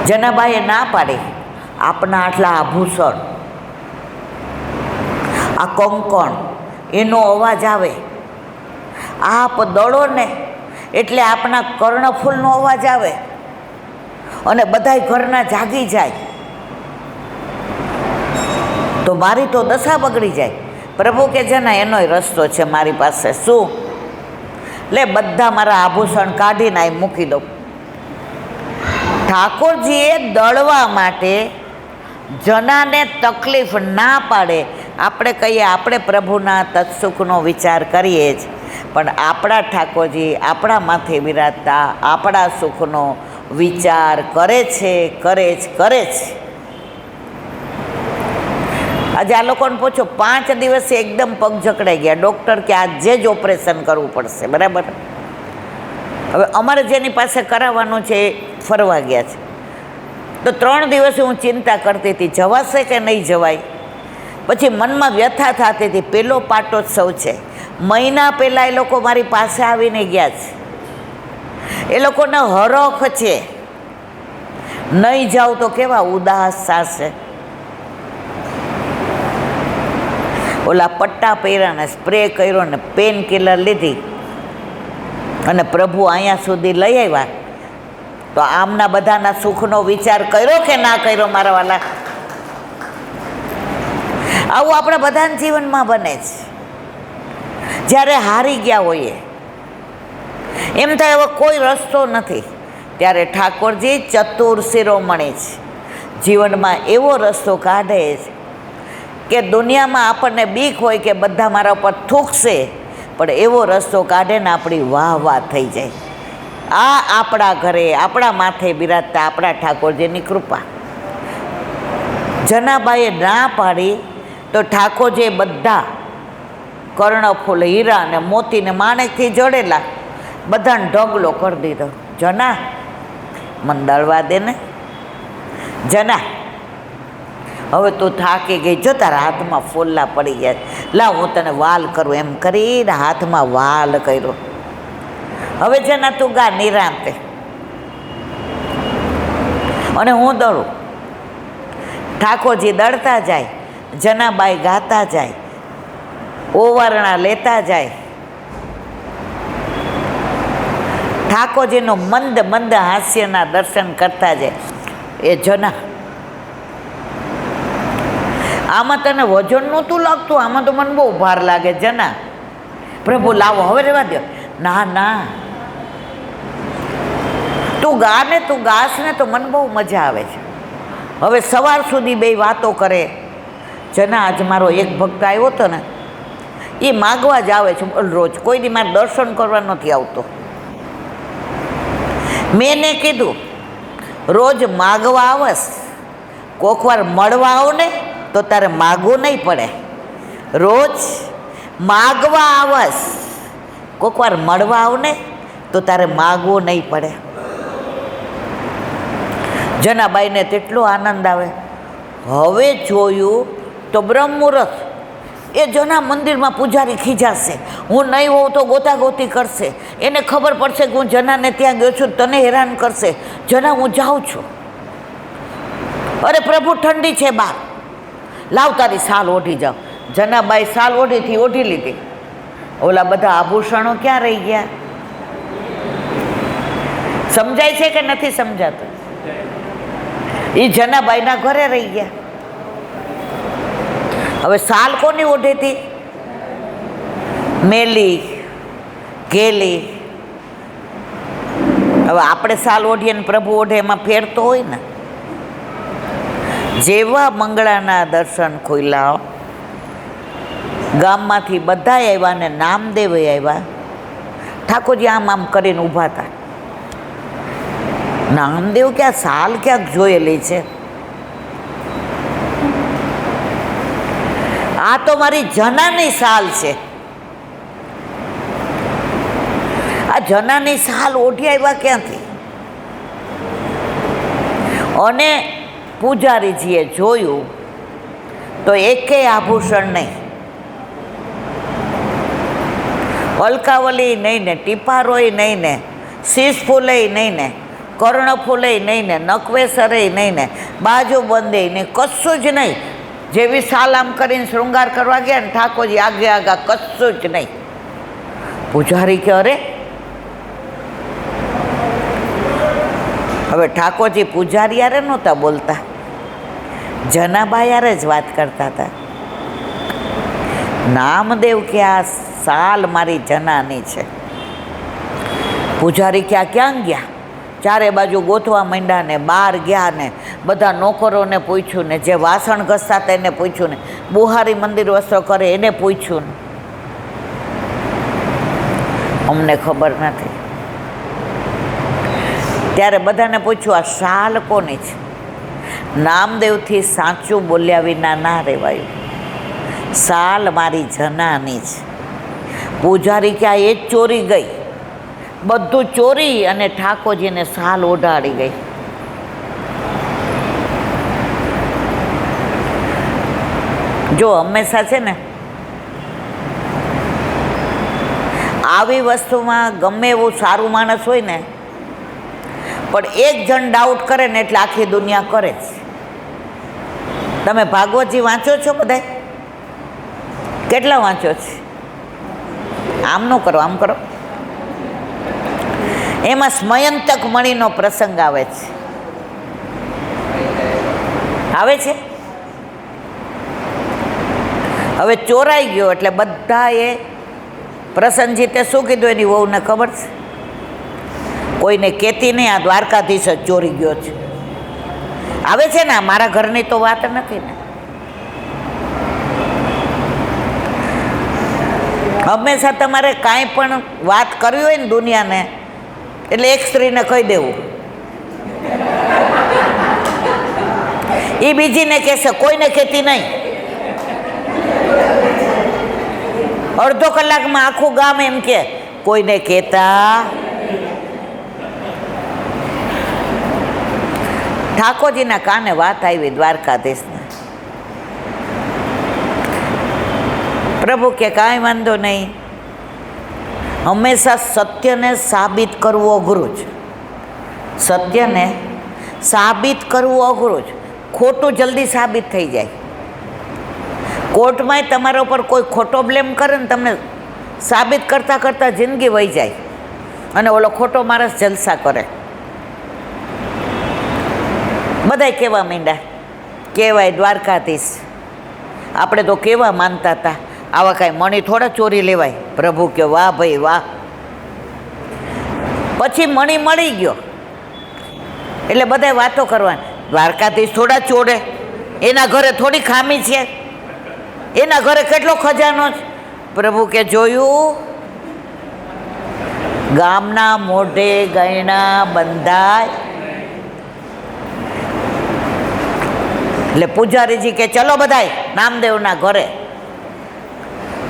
જનાબાઈએ ના પાડી, આપના આટલા આભૂષણ, આ કંકણ, એનો અવાજ આવે, આપ દળો ને એટલે આપના કર્ણફૂલનો અવાજ આવે અને બધાય ઘરના જાગી જાય તો મારી તો દશા બગડી જાય. પ્રભુ કે છે ને એનોય રસ્તો છે મારી પાસે. શું? લે બધા મારા આભૂષણ કાઢીને અહીં મૂકી દઉં. ઠાકોરજીએ દળવા માટે જનાને તકલીફ ના પાડે. આપણે કહીએ આપણે પ્રભુના તત્સુખનો વિચાર કરીએ જ, પણ આપણા ઠાકોરજી આપણા માથે બિરાજતા આપણા સુખનો વિચાર કરે છે, કરે છે. આજે આ લોકોને પૂછો, 5 દિવસે એકદમ પગ જકડાઈ ગયા, ડૉક્ટર કે આજે જ ઓપરેશન કરવું પડશે, બરાબર. હવે અમારે જેની પાસે કરાવવાનું છે એ ફરવા ગયા છે, તો 3 દિવસે હું ચિંતા કરતી હતી જવાશે કે નહીં જવાય. પછી મનમાં વ્યથા થતી હતી, પેલો પાટોત્સવ છે, મહિના પહેલાં એ લોકો મારી પાસે આવીને ગયા છે, એ લોકોને હરખ છે, નહીં જાઉં તો કેવા ઉદાસ થશે. ઓલા પટ્ટા પહેર્યા ને સ્પ્રે કર્યો ને પેન કિલર લીધી અને પ્રભુ અહીંયા સુધી લઈ આવ્યા, તો આમના બધાના સુખનો વિચાર કર્યો કે ના કર્યો મારા વાલા? આવું આપણા બધાના જીવનમાં બને છે. જ્યારે હારી ગયા હોઈએ, એમ થાય હવે કોઈ રસ્તો નથી, ત્યારે ઠાકોરજી ચતુર શિરોમણી છે, જીવનમાં એવો રસ્તો કાઢે છે કે દુનિયામાં આપણને બીક હોય કે બધા મારા ઉપર થૂકશે, પણ એવો રસ્તો કાઢે ને આપણી વાહ થઈ જાય. આ આપણા ઘરે આપણા માથે બિરાજતા આપણા ઠાકોરજીની કૃપા. જનાબાઈએ ના પાડી તો ઠાકોરજીએ બધા કર્ણફૂલ, હીરા અને મોતીને માણેકથી જડેલા બધાને ઢગલો કરી દીધો. જના મને દળવા દે ને, જના હવે તું થાકી ગઈ, જો તારા હાથમાં ફોલ્લા પડી ગયા, લાવ હું તને વાલ કરું, એમ કરીને હાથમાં વાલ કર્યો. હવે જના તું ગા નિરાંતે અને હું દળું. ઠાકોરજી દળતા જાય, જનાબાઈ ગાતા જાય, ઓવારણા લેતા જાય. ઠાકોરજીનું મંદ હાસ્યના દર્શન કરતા જાય. એ જના, આમાં તને વજન નહોતું લાગતું? આમાં તો મને બહુ ભાર લાગે. જના, પ્રભુ લાવો હવે રહેવા દો. ના, તું ગા ને, તું ગાશ ને તો મને બહુ મજા આવે છે. હવે સવાર સુધી બે વાતો કરે. જના, આજ મારો એક ભક્ત આવ્યો હતો ને, એ માગવા જ આવે છે રોજ, કોઈ દી મારે દર્શન કરવા નથી આવતો. મેં એને કીધું રોજ માગવા આવસ, કોક વાર મળવા આવ ને તો તારે માગવું નહીં પડે. રોજ માગવા આવસ, કોક વાર મળવા આવ ને તો તારે માગવું નહીં પડે. જનાબાઈને તેટલો આનંદ આવે. હવે જોયું તો બ્રહ્મ મુહૂર્ત, એ જના મંદિરમાં પૂજારી ખીજાશે, હું નહીં હોઉં તો ગોતાગોતી કરશે, એને ખબર પડશે કે હું જનાને ત્યાં ગયો છું, તને હેરાન કરશે. જના, હું જાઉં છું. અરે પ્રભુ ઠંડી છે બહાર, લાવ તારી સાલ ઓઢી જાઓ. જનાબાઈ સાલ ઓઢી લીધી. ઓલા બધા આભૂષણો ક્યાં રહી ગયા? સમજાય છે કે નથી સમજાતું? એ જનાબાઈના ઘરે રહી ગયા. હવે સાલ કોની ઓઢી હતી? મેલી ઘેલી. હવે આપણે સાલ ઓઢીએ ને પ્રભુ ઓઢે, એમાં ફેર તો હોય ને. જેવા મંગળાના દર્શન ખોલ્યા, ગામમાંથી બધા આવ્યા ને નામદેવ આવ્યા. ઠાકોરજી આમ કરીને ઊભા હતા. નામદેવ ક્યાં સાલ ક્યાંક જોયેલી છે? આ તો મારી જનાની સાલ છે. આ જનાની સાલ ઓઢી આવ્યા ક્યાંથી? અને પૂજારીજીએ જોયું તો એકેય આભૂષણ નહીં, અલકાવલી નહીં ને, ટીપારોય નહીં ને, શીશ ફૂલેય નહીં ને, કર્ણફૂલે નહીં ને, નકવેસરે નહીં ને, બાજુ બંધે નહીં, કશું જ નહીં. જેવી સાલ આમ કરીને શૃંગાર કરવા ગયા ને ઠાકોરજી આગે આગા, કશું જ નહીં. પૂજારી કે અરે, હવે ઠાકોરજી પૂજારી યારે નહોતા બોલતા, જનાબા યારે જ વાત કરતા હતા. નામદેવ કે આ સાલ મારી જનાની છે. પૂજારી કે આ ક્યાં ગયા? ચારે બાજુ ગોતવા માંડ્યા ને, બહાર ગયા ને, બધા નોકરોને પૂછ્યું ને, જે વાસણ ઘસતા હતા એને પૂછ્યું ને, બુહારી મંદિર વસ્ત્રો કરે એને પૂછ્યું ને, અમને ખબર નથી. ત્યારે બધાને પૂછ્યું આ શાલ કોની છે? નામદેવથી સાચું બોલ્યા વિના ના રહેવાયું. શાલ મારી જનાની છે. પૂજારી કે આ એ જ ચોરી ગઈ, બધું ચોરી અને ઠાકોરજીને શાલ ઓઢાડી ગઈ. જો હંમેશા છે ને આવી વસ્તુમાં ગમે એવું સારું માણસ હોય ને, પણ એક જણ ડાઉટ કરે ને એટલે આખી દુનિયા કરે છે. તમે ભાગવતજી વાંચો છો બધા? કેટલા વાંચો છે? આમ ન કરો, આમ કરો. એમાં સ્મયંતક મણીનો પ્રસંગ આવે છે. આવે છે? હવે ચોરાઈ ગયો એટલે બધાએ પ્રસન્નજીતે શું કીધું એની વહુને ખબર છે? કોઈને કહેતી નહીં, આ દ્વારકાધીશ જ ચોરી ગયો છે. આવે છે ને, મારા ઘરની તો વાત નથી ને. હંમેશા તમારે કાંઈ પણ વાત કરવી હોય ને દુનિયાને, એટલે એક સ્ત્રીને કહી દેવું, એ બીજીને કહેશે, કોઈને કહેતી નહીં. અડધો કલાકમાં આખું ગામ એમ કે કોઈને કહેતા. ઠાકોરજીના કાને વાત આવી દ્વારકાધીશને. પ્રભુ કે કાંઈ વાંધો નહીં, હંમેશા સત્યને સાબિત કરવું અઘરું છે. સત્યને સાબિત કરવું અઘરું છે. ખોટું જલ્દી સાબિત થઈ જાય. કોર્ટમાંય તમારા ઉપર કોઈ ખોટો બ્લેમ કરે ને, તમને સાબિત કરતાં કરતાં જિંદગી વહી જાય અને ઓલો ખોટો માણસ જલસા કરે. બધાય કહેવા માંડ્યા, કહેવાય દ્વારકાધીશ, આપણે તો કેવા માનતા હતા, આવા કાંઈ મણી થોડા ચોરી લેવાય. પ્રભુ કે વાહ ભાઈ વાહ. પછી મણી મળી ગયો એટલે બધાય વાતો કરવાની, દ્વારકાધીશ થોડા ચોરે, એના ઘરે થોડી ખામી છે, એના ઘરે કેટલો ખજાનો છે. પ્રભુ કે જોયું, ગામના મોઢે ગયણા બંધાય. એટલે પૂજારીજી કે ચલો બધાય નામદેવના ઘરે.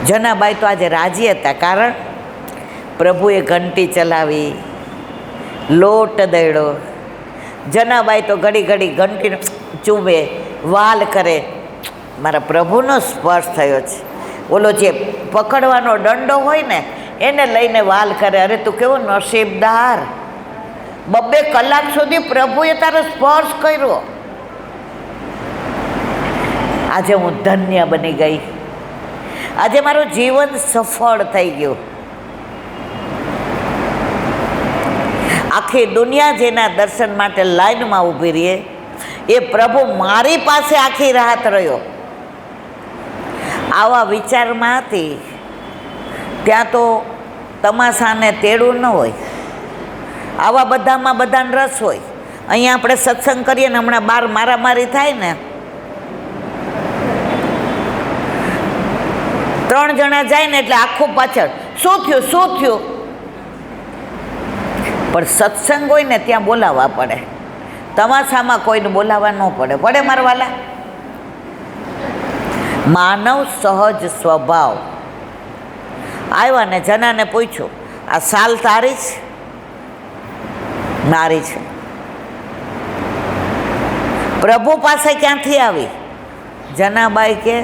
જનાબાઈ તો આજે રાજી હતા, કારણ પ્રભુએ ઘંટી ચલાવી, લોટ દયડો. જનાબાઈ તો ઘડી ઘડી ઘંટી ચૂમે, વાલ કરે. મારા પ્રભુનો સ્પર્શ થયો છે. ઓલો જે પકડવાનો દંડો હોય ને એને લઈને વાલ કરે. અરે તું કેવો નસીબદાર, 2 કલાક સુધી પ્રભુએ તારો સ્પર્શ કર્યો. આજે હું ધન્ય બની ગઈ, આજે મારું જીવન સફળ થઈ ગયું. આખી દુનિયા જેના દર્શન માટે લાઈનમાં ઊભી રહે, એ પ્રભુ મારી પાસે આખી રાત રહ્યો. આવા વિચારમાં હતી ત્યાં તો તમાશાને તેડું ન હોય, આવા બધામાં બધાને રસ હોય. અહીંયા આપણે સત્સંગ કરીએ ને, હમણાં બહાર મારામારી થાય ને, 3 જણા જાય ને એટલે આખું પાછળ શું થયું શું થયું. પણ સત્સંગ હોય ને ત્યાં બોલાવવા પડે, તમાશામાં કોઈને બોલાવવા ન પડે. પડે મારવાલા? માનવ સહજ સ્વભાવ. આવ્યા ને જનાને પૂછ્યું, આ સાલ તારી છે? મારી છે. પ્રભુ પાસે ક્યાંથી આવી? જનાબાઈ કે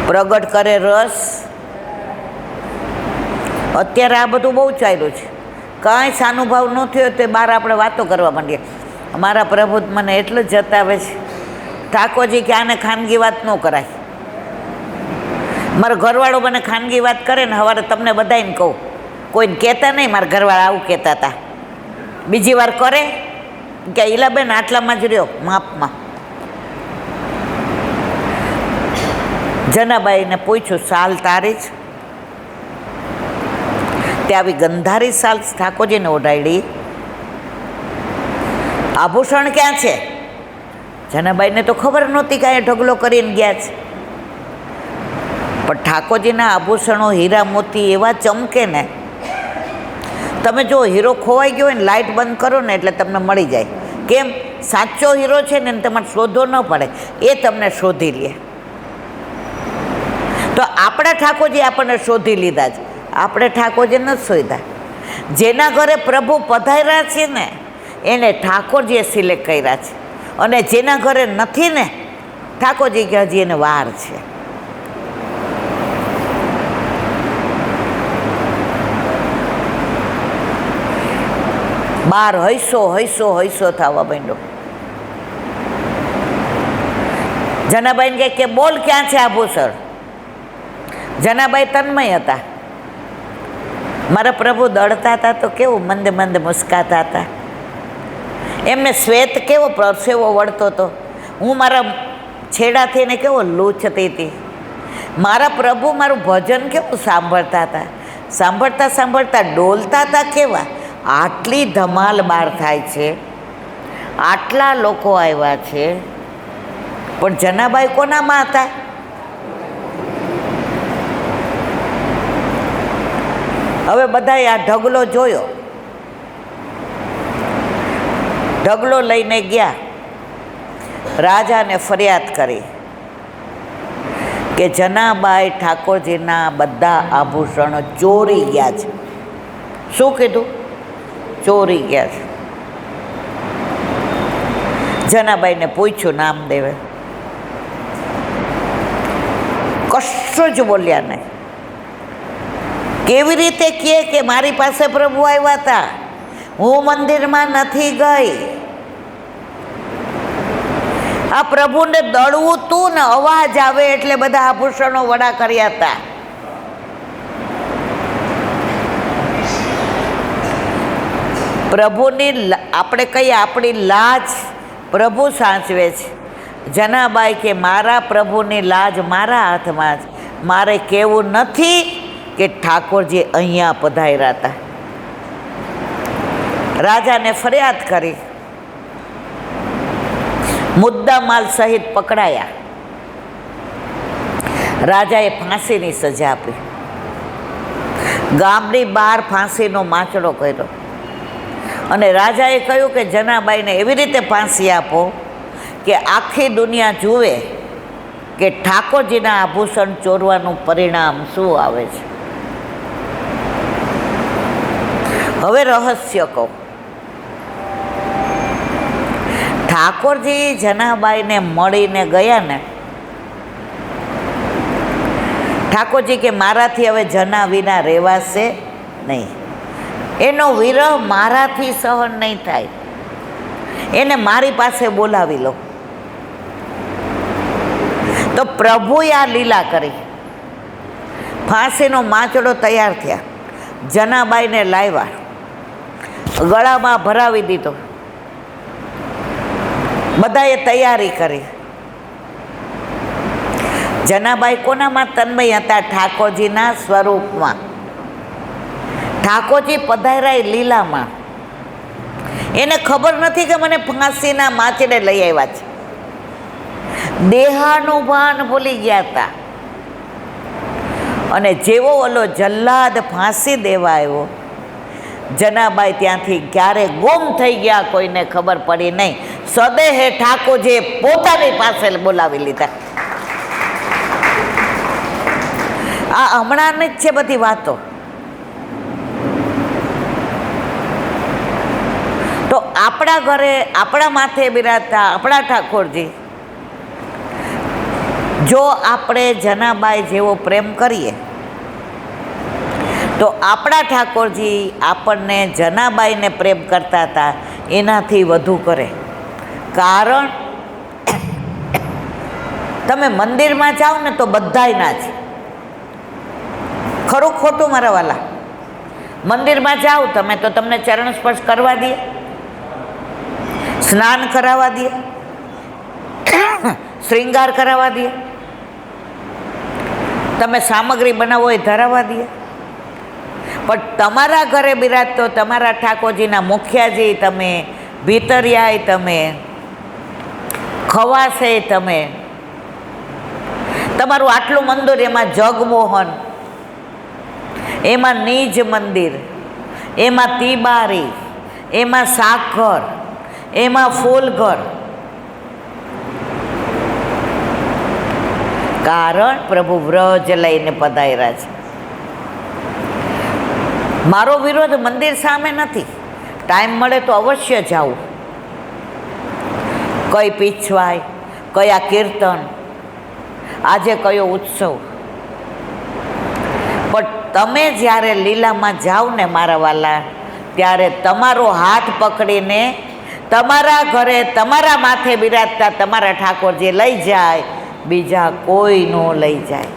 પ્રગટ કરે રસ. અત્યારે આ બધું બહુ ચાલ્યું છે. કાંઈ સાનુભાવ ન થયો તો બહાર આપણે વાતો કરવા માંડીએ. મારા પ્રભુ મને એટલું જ જતાવે છે, ઠાકોરજી કે આને ખાનગી વાત ન કરાય. મારો ઘરવાળો મને ખાનગી વાત કરે ને સવારે તમને બધાને કહું, કોઈને કહેતા નહીં. મારા ઘરવાળા આવું કહેતા હતા. બીજી વાર કરે કે ઈલાબેન આટલામાં જ રહ્યો, માપમાં. જનાબાઈને પૂછ્યું, સાલ તારી જ? તે આવી ગંધારી સાલ ઠાકોરજીને ઓઢાડી. આભૂષણ ક્યાં છે? જનાબાઈને તો ખબર નહોતી કે અહીંયા ઢગલો કરીને ગયા છે. પણ ઠાકોરજીના આભૂષણો હીરા મોતી એવા ચમકે ને, તમે જો હીરો ખોવાઈ ગયો હોય ને, લાઇટ બંધ કરો ને એટલે તમને મળી જાય. કેમ? સાચો હીરો છે ને તમારે શોધવો ન પડે, એ તમને શોધી લે. તો આપણા ઠાકોરજી આપણને શોધી લીધા છે, આપણે ઠાકોરજી નથી શોધ્યા. જેના ઘરે પ્રભુ પધાર્યા છે ને એને ઠાકોરજીએ સિલેક્ટ કર્યા છે, અને જેના ઘરે નથી ને ઠાકોરજી કે હજી એને વાર છે. બાર હૈસો હૈસો હૈસો થવા માંડ્યો. જનાબાઈને કહે કે બોલ ક્યાં છે આભૂષણ? જનાબાઈ તન્મય હતા. મારા પ્રભુ દળતા હતા તો કેવું મંદ મંદ મુસ્કાતા હતા. એમને શ્વેત કેવો પરસેવો વળતો હતો. હું મારા છેડાથી એને કેવો લૂછતી હતી. મારા પ્રભુ મારું ભજન કેવું સાંભળતા હતા. સાંભળતા સાંભળતા ડોલતા હતા. કેવા આટલી ધમાલ બહાર થાય છે, આટલા લોકો આવ્યા છે, પણ જનાબાઈ કોનામાં હતા? હવે બધાએ આ ઢગલો જોયો. ઢગલો લઈને ગયા, રાજાને ફરિયાદ કરી કે જનાબાઈ ઠાકોરજીના બધા આભૂષણો ચોરી ગયા છે. શું કીધું? ચોરી ગયા છે. જનાબાઈને પૂછ્યું નામદેવે, કશું જ બોલ્યા નહીં. કેવી રીતે કહે કે મારી પાસે પ્રભુ આવ્યા હતા, હું મંદિરમાં નથી ગઈ? આ પ્રભુને દળવું તું ને અવાજ આવે એટલે બધા આભૂષણો વડા કર્યા હતા. પ્રભુની આપણે કહીએ આપણી લાજ પ્રભુ સાચવે છે. જનાબાઈ કે મારા પ્રભુની લાજ મારા હાથમાં જ. મારે કહેવું નથી કે ઠાકોરજી અહીંયા પધાર્યા હતા. રાજાને ફરિયાદ કરી, મુદ્દામાલ સહિત પકડાયા. રાજાએ ફાંસીની સજા આપી. ગામની બહાર ફાંસીનો માંચડો કર્યો અને રાજાએ કહ્યું કે જનાબાઈને એવી રીતે ફાંસી આપો કે આખી દુનિયા જુએ કે ઠાકોરજીના આભૂષણ ચોરવાનું પરિણામ શું આવે છે. હવે રહસ્ય કહું. ઠાકોરજી જનાબાઈને મળીને ગયા ને, ઠાકોરજી કે મારાથી હવે જના વિના રહેવાશે નહીં. એનો વિરહ મારાથી સહન નહીં થાય, એને મારી પાસે બોલાવી લો. તો પ્રભુએ આ લીલા કરી. ફાંસીનો માંચડો તૈયાર થયા, જનાબાઈને લાવ્યા, ગળામાં ભરાવી દીધો. બધાએ તૈયારી કરી. જનાબાઈ કોનામાં તન્મય હતા? ઠાકોરજીના સ્વરૂપમાં. ઠાકોરજી પધાર્યા લીલામાં. એને ખબર નથી કે મને ફાંસીના માંચડે લઈ આવ્યા છે. દેહાનું ભાન ભૂલી ગયા હતા. અને જેવો ઓલો જલ્લાદ ફાંસી દેવા આવ્યો, જનાબાઈ ત્યાંથી ક્યારે ગુમ થઈ ગયા કોઈને ખબર પડી નહીં. સદેહે ઠાકોરજીએ પોતાની પાસે બોલાવી લીધા. આ હમણાંની જ છે બધી વાતો. તો આપણા ઘરે આપણા માથે બિરાજતા આપણા ઠાકોરજી, જો આપણે જનાબાઈ જેવો પ્રેમ કરીએ તો આપણા ઠાકોરજી આપણને જનાબાઈને પ્રેમ કરતા હતા એનાથી વધુ કરે. કારણ તમે મંદિરમાં જાઓ ને તો બધાય ના જ, ખરું ખોટું મારા વાલા? મંદિરમાં જાઓ તમે તો તમને ચરણ સ્પર્શ કરવા દે, સ્નાન કરાવવા દે, શ્રૃંગાર કરાવવા દે, તમે સામગ્રી બનાવો એ ધરાવવા દે. પણ તમારા ઘરે બિરાજતો તમારા ઠાકોરજીના મુખિયાજી તમે, ભીતરિયાય તમે, ખવાશે તમે, તમારું આટલું મંદિર, એમાં જગમોહન, એમાં નિજ મંદિર, એમાં તિબારી, એમાં સાકર, એમાં ફૂલઘર. કારણ પ્રભુ વ્રજ લઈને પધાર્યા છે. મારો વિરોધ મંદિર સામે નથી, ટાઈમ મળે તો અવશ્ય જાવું. કઈ પીછવાય, કયા કીર્તન, આજે કયો ઉત્સવ. પણ તમે જ્યારે લીલામાં જાઓ ને મારા વાલા, ત્યારે તમારો હાથ પકડીને તમારા ઘરે તમારા માથે બિરાજતા તમારા ઠાકોરજી લઈ જાય, બીજા કોઈ ન લઈ જાય.